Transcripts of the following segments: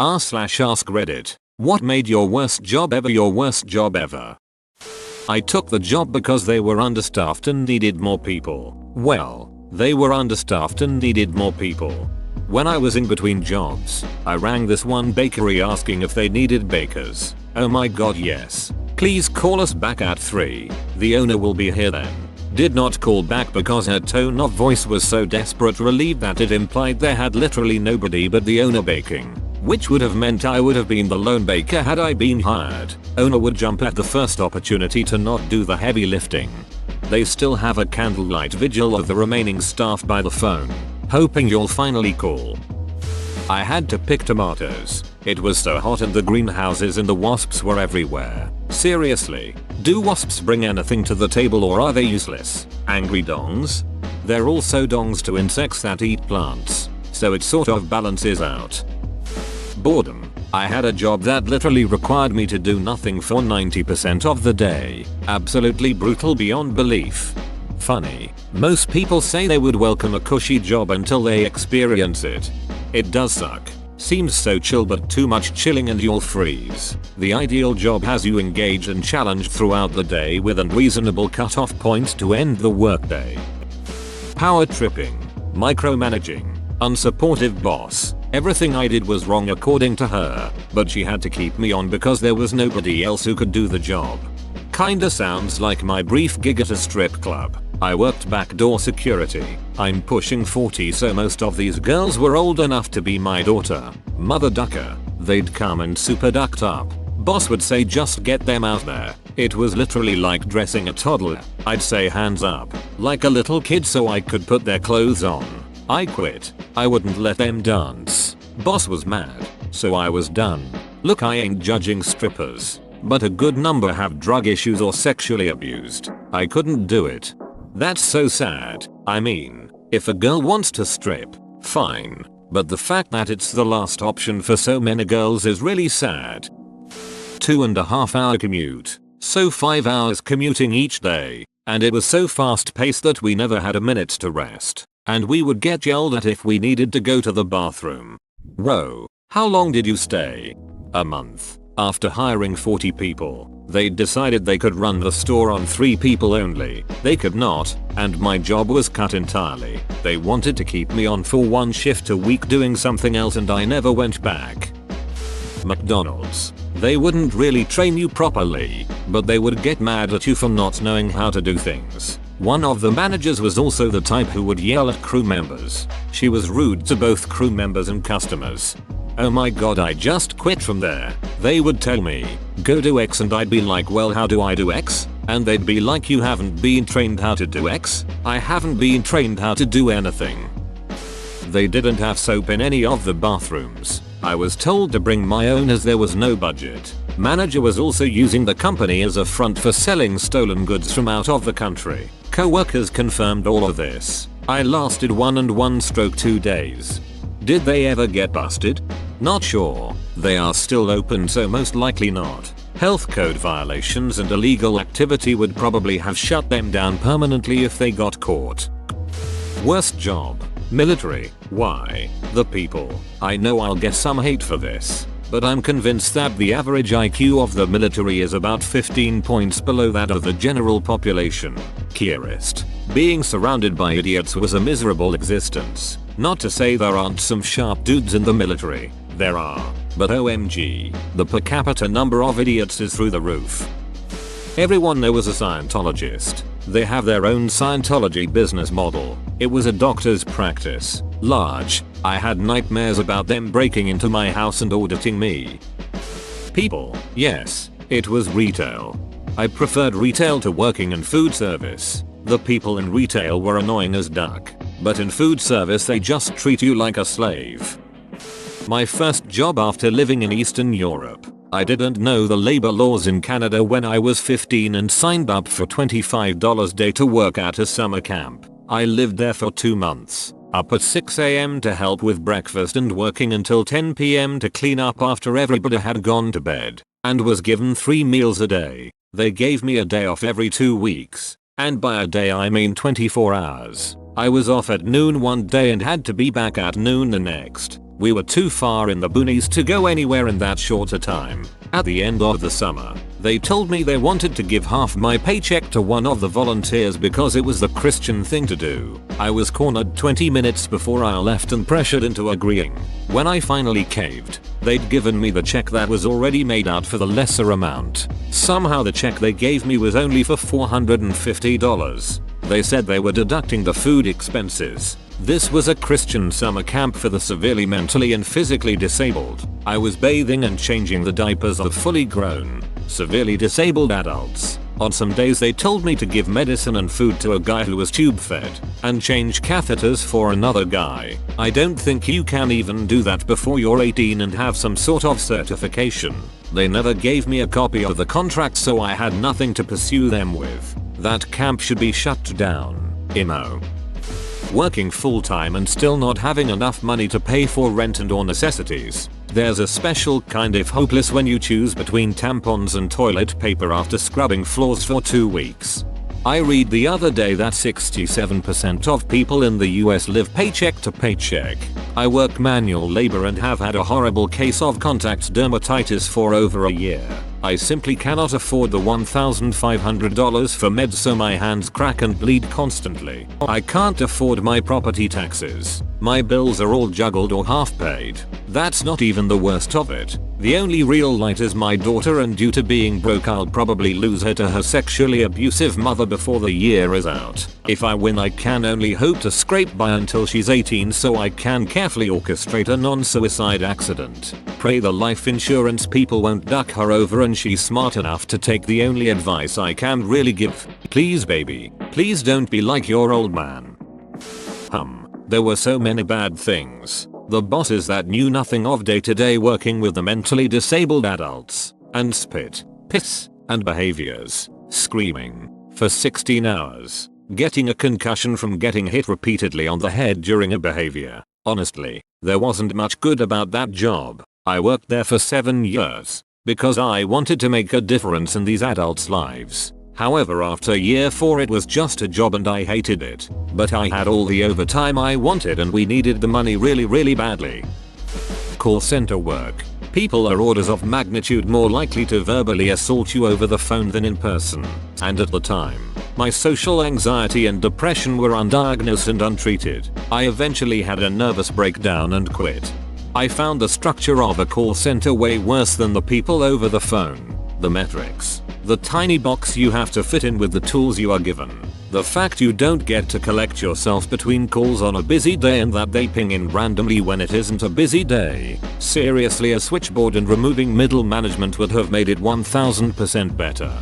r/ask Reddit. What made your worst job ever your worst job ever? I took the job because they were understaffed and needed more people. Well, they were understaffed and needed more people. When I was in between jobs, I rang this one bakery asking if they needed bakers. Oh my god, yes. Please call us back at 3. The owner will be here then. Did not call back because her tone of voice was so desperate relieved that it implied there had literally nobody but the owner baking. Which would have meant I would have been the lone baker had I been hired. Owner would jump at the first opportunity to not do the heavy lifting. They still have a candlelight vigil of the remaining staff by the phone, hoping you'll finally call. I had to pick tomatoes. It was so hot in the greenhouses and the wasps were everywhere. Seriously, do wasps bring anything to the table or are they useless? Angry dongs? They're also dongs to insects that eat plants, so it sort of balances out. Boredom. I had a job that literally required me to do nothing for 90% of the day. Absolutely brutal beyond belief. Funny, most people say they would welcome a cushy job until they experience it. It does suck. Seems so chill but too much chilling and you'll freeze. The ideal job has you engaged and challenged throughout the day with unreasonable cutoff points to end the workday. Power tripping. Micromanaging. Unsupportive boss. Everything I did was wrong according to her, but she had to keep me on because there was nobody else who could do the job. Kinda sounds like my brief gig at a strip club. I worked backdoor security. I'm pushing 40 so most of these girls were old enough to be my daughter. Mother ducker. They'd come and super ducked up. Boss would say just get them out there. It was literally like dressing a toddler. I'd say hands up, like a little kid so I could put their clothes on. I quit. I wouldn't let them dance. Boss was mad, so I was done. Look, I ain't judging strippers, but a good number have drug issues or sexually abused. I couldn't do it. That's so sad. I mean, if a girl wants to strip, fine, but the fact that it's the last option for so many girls is really sad. 2.5 hour commute, so 5 hours commuting each day, and it was so fast paced that we never had a minute to rest, and we would get yelled at if we needed to go to the bathroom. Whoa, how long did you stay? A month. After hiring 40 people, they decided they could run the store on 3 people only. They could not, and my job was cut entirely. They wanted to keep me on for 1 shift a week doing something else and I never went back. McDonald's. They wouldn't really train you properly, but they would get mad at you for not knowing how to do things. One of the managers was also the type who would yell at crew members. She was rude to both crew members and customers. Oh my god, I just quit from there. They would tell me, go do X and I'd be like, well, how do I do X? And they'd be like, you haven't been trained how to do X? I haven't been trained how to do anything. They didn't have soap in any of the bathrooms. I was told to bring my own as there was no budget. Manager was also using the company as a front for selling stolen goods from out of the country. Co-workers confirmed all of this. I lasted 1 and 1/2 days. Did they ever get busted? Not sure. They are still open so most likely not. Health code violations and illegal activity would probably have shut them down permanently if they got caught. Worst job. Military. Why? The people. I know I'll get some hate for this, but I'm convinced that the average IQ of the military is about 15 points below that of the general population. Curious. Being surrounded by idiots was a miserable existence. Not to say there aren't some sharp dudes in the military. There are. But OMG, the per capita number of idiots is through the roof. Everyone there was a Scientologist. They have their own Scientology business model. It was a doctor's practice. Large. I had nightmares about them breaking into my house and auditing me. People. Yes, it was retail. I preferred retail to working in food service. The people in retail were annoying as duck, but in food service they just treat you like a slave. My first job after living in Eastern Europe. I didn't know the labor laws in Canada when I was 15 and signed up for $25 a day to work at a summer camp. I lived there for 2 months, up at 6 AM to help with breakfast and working until 10 PM to clean up after everybody had gone to bed, and was given 3 meals a day. They gave me a day off every 2 weeks, and by a day I mean 24 hours. I was off at noon one day and had to be back at noon the next. We were too far in the boonies to go anywhere in that short a time. At the end of the summer, they told me they wanted to give half my paycheck to one of the volunteers because it was the Christian thing to do. I was cornered 20 minutes before I left and pressured into agreeing. When I finally caved, they'd given me the check that was already made out for the lesser amount. Somehow the check they gave me was only for $450. They said they were deducting the food expenses. This was a Christian summer camp for the severely mentally and physically disabled. I was bathing and changing the diapers of fully grown, severely disabled adults. On some days they told me to give medicine and food to a guy who was tube fed, and change catheters for another guy. I don't think you can even do that before you're 18 and have some sort of certification. They never gave me a copy of the contract, so I had nothing to pursue them with. That camp should be shut down. Emo. Working full-time and still not having enough money to pay for rent and or necessities. There's a special kind of hopeless when you choose between tampons and toilet paper after scrubbing floors for 2 weeks. I read the other day that 67% of people in the US live paycheck to paycheck. I work manual labor and have had a horrible case of contact dermatitis for over a year. I simply cannot afford the $1,500 for meds, so my hands crack and bleed constantly. I can't afford my property taxes. My bills are all juggled or half paid. That's not even the worst of it. The only real light is my daughter, and due to being broke I'll probably lose her to her sexually abusive mother before the year is out. If I win, I can only hope to scrape by until she's 18 so I can carefully orchestrate a non-suicide accident. Pray the life insurance people won't duck her over and she's smart enough to take the only advice I can really give. Please baby, please don't be like your old man. There were so many bad things. The bosses that knew nothing of day-to-day working with the mentally disabled adults, and spit, piss, and behaviors, screaming for 16 hours, getting a concussion from getting hit repeatedly on the head during a behavior. Honestly, there wasn't much good about that job. I worked there for 7 years because I wanted to make a difference in these adults' lives. However, after year 4 it was just a job and I hated it. But I had all the overtime I wanted and we needed the money really badly. Call center work. People are orders of magnitude more likely to verbally assault you over the phone than in person. And at the time, my social anxiety and depression were undiagnosed and untreated. I eventually had a nervous breakdown and quit. I found the structure of a call center way worse than the people over the phone. The metrics. The tiny box you have to fit in with the tools you are given. The fact you don't get to collect yourself between calls on a busy day and that they ping in randomly when it isn't a busy day. Seriously, a switchboard and removing middle management would have made it 1000% better.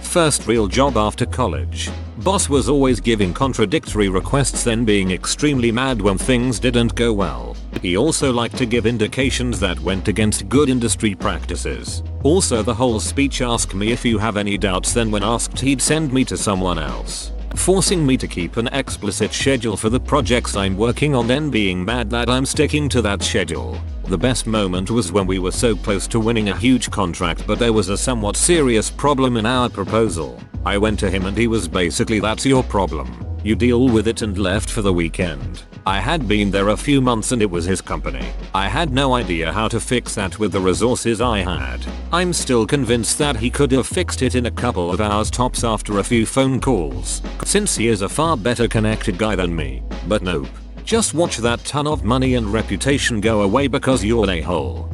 First real job after college. Boss was always giving contradictory requests, then being extremely mad when things didn't go well. He also liked to give indications that went against good industry practices. Also the whole speech, ask me if you have any doubts, then when asked he'd send me to someone else. Forcing me to keep an explicit schedule for the projects I'm working on, then being mad that I'm sticking to that schedule. The best moment was when we were so close to winning a huge contract but there was a somewhat serious problem in our proposal. I went to him and he was basically, that's your problem. You deal with it, and left for the weekend. I had been there a few months and it was his company. I had no idea how to fix that with the resources I had. I'm still convinced that he could have fixed it in a couple of hours tops after a few phone calls, since he is a far better connected guy than me. But nope. Just watch that ton of money and reputation go away because you're an a-hole.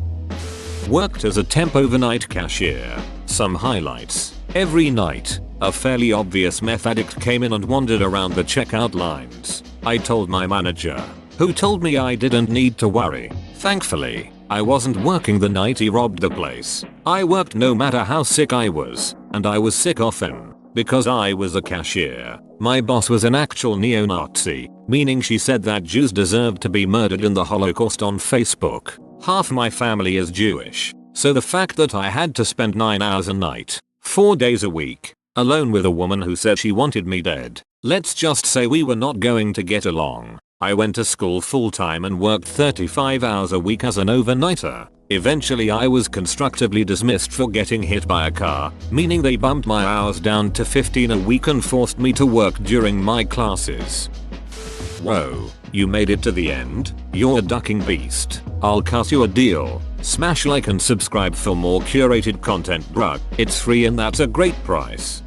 Worked as a temp overnight cashier. Some highlights. Every night, a fairly obvious meth addict came in and wandered around the checkout lines. I told my manager, who told me I didn't need to worry. Thankfully, I wasn't working the night he robbed the place. I worked no matter how sick I was, and I was sick often, because I was a cashier. My boss was an actual neo-Nazi, meaning she said that Jews deserved to be murdered in the Holocaust on Facebook. Half my family is Jewish, so the fact that I had to spend 9 hours a night, 4 days a week, alone with a woman who said she wanted me dead. Let's just say we were not going to get along. I went to school full time and worked 35 hours a week as an overnighter. Eventually I was constructively dismissed for getting hit by a car, meaning they bumped my hours down to 15 a week and forced me to work during my classes. Whoa, you made it to the end? You're a ducking beast. I'll cut you a deal. Smash like and subscribe for more curated content, bruh. It's free and that's a great price.